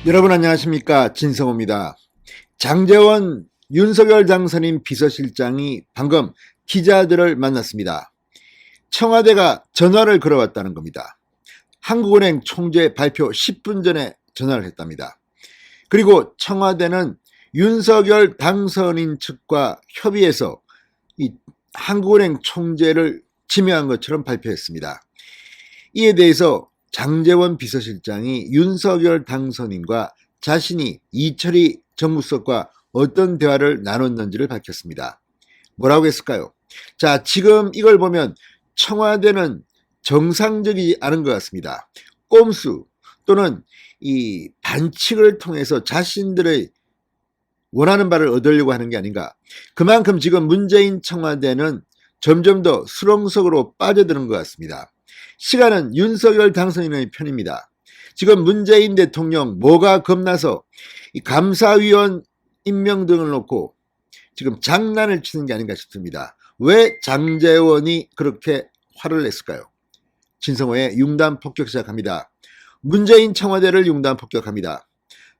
여러분 안녕하십니까, 진성호입니다. 장제원 윤석열 당선인 비서실장이 방금 기자들을 만났습니다. 청와대가 전화를 걸어왔다는 겁니다. 한국은행 총재 발표 10분 전에 전화를 했답니다. 그리고 청와대는 윤석열 당선인 측과 협의해서 이 한국은행 총재를 지명한 것처럼 발표했습니다. 이에 대해서 장제원 비서실장이 윤석열 당선인과 자신이 이철희 정무수석과 어떤 대화를 나눴는지를 밝혔습니다. 뭐라고 했을까요? 자, 지금 이걸 보면 청와대는 정상적이지 않은 것 같습니다. 꼼수 또는 이 반칙을 통해서 자신들의 원하는 바를 얻으려고 하는 게 아닌가. 그만큼 지금 문재인 청와대는 점점 더 수렁속으로 빠져드는 것 같습니다. 시간은 윤석열 당선인의 편입니다. 지금 문재인 대통령 뭐가 겁나서 이 감사위원 임명 등을 놓고 지금 장난을 치는 게 아닌가 싶습니다. 왜 장제원이 그렇게 화를 냈을까요? 진성호의 융단 폭격 시작합니다. 문재인 청와대를 융단 폭격합니다.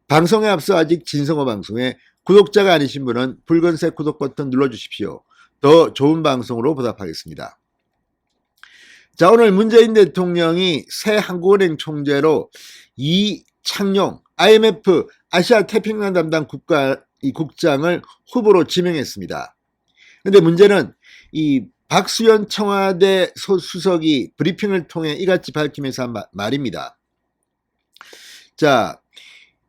방송에 앞서 아직 진성호 방송에 구독자가 아니신 분은 붉은색 구독 버튼 눌러주십시오. 더 좋은 방송으로 보답하겠습니다. 자, 오늘 문재인 대통령이 새 한국은행 총재로 이창용 IMF 아시아 태평양 담당 국장을 후보로 지명했습니다. 그런데 문제는 이 박수현 청와대 수석이 브리핑을 통해 이같이 밝히면서 한 말입니다. 자,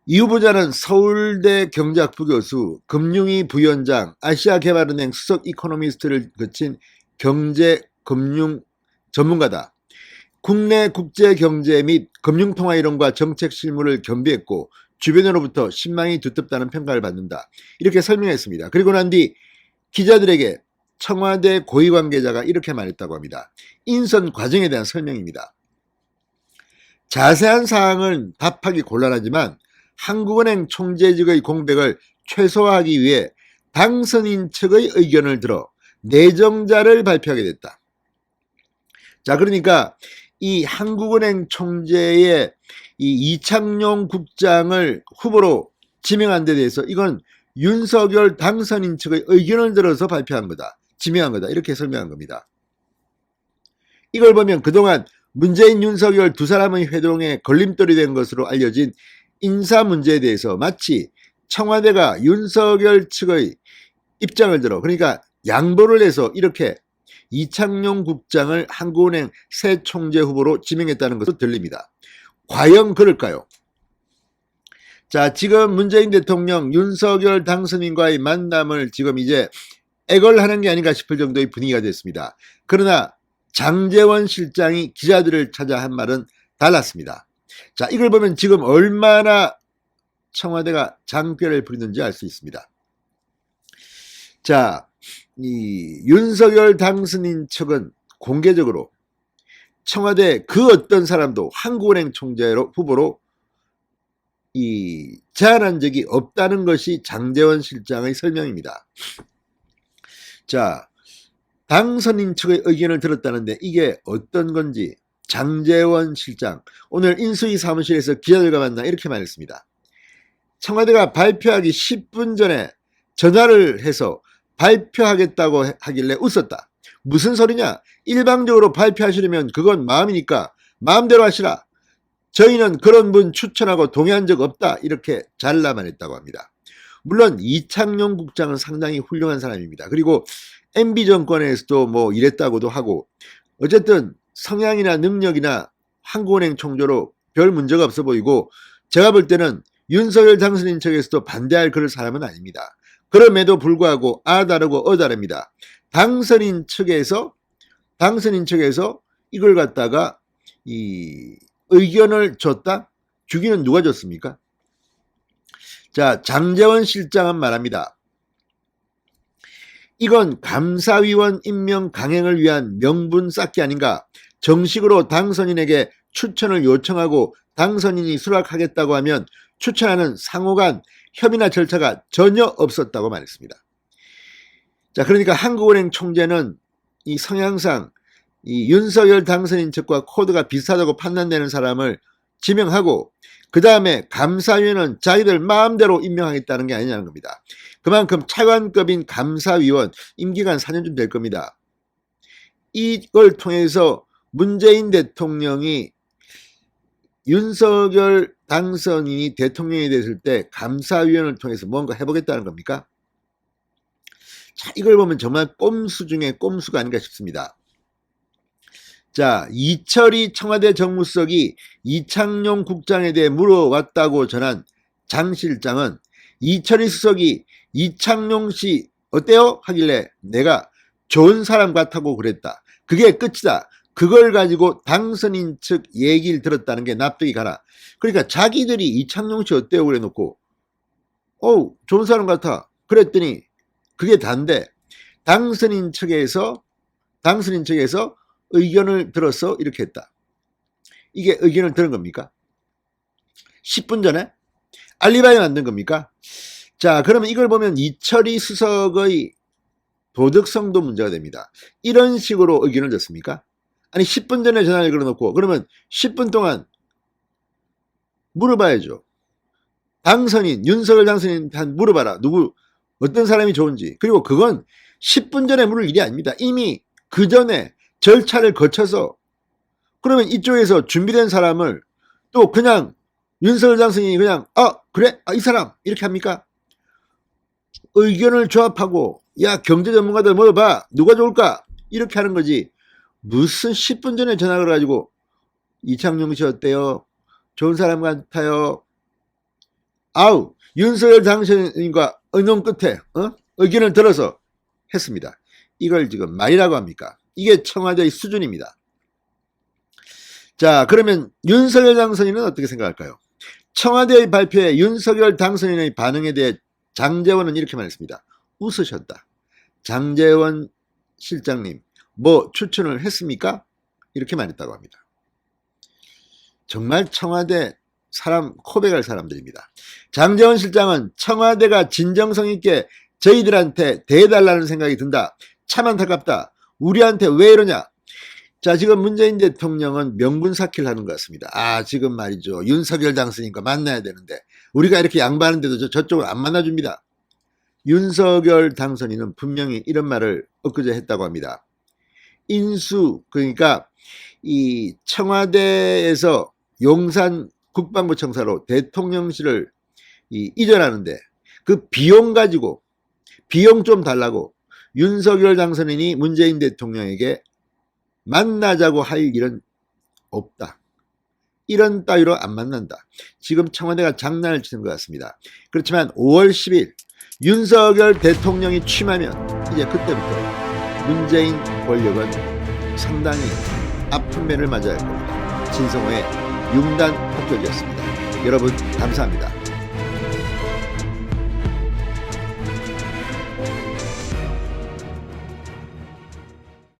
이 후보자는 서울대 경제학부 교수, 금융위 부위원장, 아시아개발은행 수석 이코노미스트를 거친 경제-금융 전문가다. 국내 국제 경제 및 금융통화 이론과 정책 실무를 겸비했고 주변으로부터 신망이 두텁다는 평가를 받는다. 이렇게 설명했습니다. 그리고 난 뒤 기자들에게 청와대 고위 관계자가 이렇게 말했다고 합니다. 인선 과정에 대한 설명입니다. 자세한 사항은 답하기 곤란하지만 한국은행 총재직의 공백을 최소화하기 위해 당선인 측의 의견을 들어 내정자를 발표하게 됐다. 자, 그러니까 이 한국은행 총재의 이 이창용 국장을 후보로 지명한 데 대해서 이건 윤석열 당선인 측의 의견을 들어서 발표한 거다. 지명한 거다. 이렇게 설명한 겁니다. 이걸 보면 그동안 문재인, 윤석열 두 사람의 회동에 걸림돌이 된 것으로 알려진 인사 문제에 대해서 마치 청와대가 윤석열 측의 입장을 들어, 그러니까 양보를 해서 이렇게 이창용 국장을 한국은행 새 총재 후보로 지명했다는 것으로 들립니다. 과연 그럴까요? 자, 지금 문재인 대통령 윤석열 당선인과의 만남을 지금 이제 애걸하는 게 아닌가 싶을 정도의 분위기가 됐습니다. 그러나 장제원 실장이 기자들을 찾아 한 말은 달랐습니다. 자, 이걸 보면 지금 얼마나 청와대가 장꾀를 부리는지 알 수 있습니다. 자, 이 윤석열 당선인 측은 공개적으로 청와대 그 어떤 사람도 한국은행 총재로 후보로 제안한 적이 없다는 것이 장제원 실장의 설명입니다. 자, 당선인 측의 의견을 들었다는데 이게 어떤 건지 장제원 실장 오늘 인수위 사무실에서 기자들과 만나 이렇게 말했습니다. 청와대가 발표하기 10분 전에 전화를 해서 발표하겠다고 하길래 웃었다. 무슨 소리냐? 일방적으로 발표하시려면 그건 마음이니까 마음대로 하시라. 저희는 그런 분 추천하고 동의한 적 없다. 이렇게 잘라만 했다고 합니다. 물론 이창용 국장은 상당히 훌륭한 사람입니다. 그리고 MB 정권에서도 뭐 이랬다고도 하고 어쨌든 성향이나 능력이나 한국은행 총재로 별 문제가 없어 보이고 제가 볼 때는 윤석열 당선인 측에서도 반대할 그럴 사람은 아닙니다. 그럼에도 불구하고 다르고 다릅니다. 당선인 측에서 이걸 갖다가 이 의견을 줬다? 주기는 누가 줬습니까? 자, 장제원 실장은 말합니다. 이건 감사위원 임명 강행을 위한 명분 쌓기 아닌가? 정식으로 당선인에게 추천을 요청하고 당선인이 수락하겠다고 하면 추천하는 상호간 협의나 절차가 전혀 없었다고 말했습니다. 자, 그러니까 한국은행 총재는 이 성향상 이 윤석열 당선인 측과 코드가 비슷하다고 판단되는 사람을 지명하고 그 다음에 감사위원은 자기들 마음대로 임명하겠다는 게 아니냐는 겁니다. 그만큼 차관급인 감사위원 임기간 4년쯤 될 겁니다. 이걸 통해서 문재인 대통령이 윤석열 당선인이 대통령이 됐을 때 감사위원을 통해서 뭔가 해보겠다는 겁니까? 자, 이걸 보면 정말 꼼수 중에 꼼수가 아닌가 싶습니다. 자, 이철이 청와대 정무수석이 이창용 국장에 대해 물어왔다고 전한 장 실장은 이철이 수석이 이창용 씨 어때요? 하길래 내가 좋은 사람 같다고 그랬다. 그게 끝이다. 그걸 가지고 당선인 측 얘기를 들었다는 게 납득이 가나. 그러니까 자기들이 이창용 씨 어때요? 그래 놓고 좋은 사람 같아. 그랬더니 그게 단데 당선인 측에서 의견을 들어서 이렇게 했다. 이게 의견을 들은 겁니까? 10분 전에? 알리바이 만든 겁니까? 자, 그러면 이걸 보면 이철이 수석의 도덕성도 문제가 됩니다. 이런 식으로 의견을 줬습니까? 아니 10분 전에 전화를 걸어놓고 그러면 10분 동안 물어봐야죠. 당선인, 윤석열 당선인한테 물어봐라. 누구 어떤 사람이 좋은지. 그리고 그건 10분 전에 물을 일이 아닙니다. 이미 그 전에 절차를 거쳐서 그러면 이쪽에서 준비된 사람을 또 그냥 윤석열 당선인이 그냥 그래? 이 사람 이렇게 합니까? 의견을 조합하고 야 경제 전문가들 물어봐. 누가 좋을까? 이렇게 하는 거지. 무슨 10분 전에 전화 걸어가지고 이창용 씨 어때요? 좋은 사람 같아요. 윤석열 당선인과 의논 끝에 의견을 들어서 했습니다. 이걸 지금 말이라고 합니까? 이게 청와대의 수준입니다. 자, 그러면 윤석열 당선인은 어떻게 생각할까요? 청와대의 발표에 윤석열 당선인의 반응에 대해 장제원은 이렇게 말했습니다. 웃으셨다. 장제원 실장님 뭐 추천을 했습니까? 이렇게 말했다고 합니다. 정말 청와대 사람 코백할 사람들입니다. 장제원 실장은 청와대가 진정성 있게 저희들한테 대해달라는 생각이 든다. 참 안타깝다. 우리한테 왜 이러냐. 자, 지금 문재인 대통령은 명분 쌓기를 하는 것 같습니다. 지금 말이죠. 윤석열 당선인과 만나야 되는데 우리가 이렇게 양보하는데도 저쪽을 안 만나줍니다. 윤석열 당선인은 분명히 이런 말을 엊그제 했다고 합니다. 인수, 그러니까 이 청와대에서 용산 국방부 청사로 대통령실을 이전하는데 그 비용 가지고 비용 좀 달라고 윤석열 당선인이 문재인 대통령에게 만나자고 할 일은 없다. 이런 따위로 안 만난다. 지금 청와대가 장난을 치는 것 같습니다. 그렇지만 5월 10일 윤석열 대통령이 취임하면 이제 그때부터 문재인 권력은 상당히 아픈 면을 맞아야 할 겁니다. 진성호의 융단 폭격이었습니다. 여러분 감사합니다.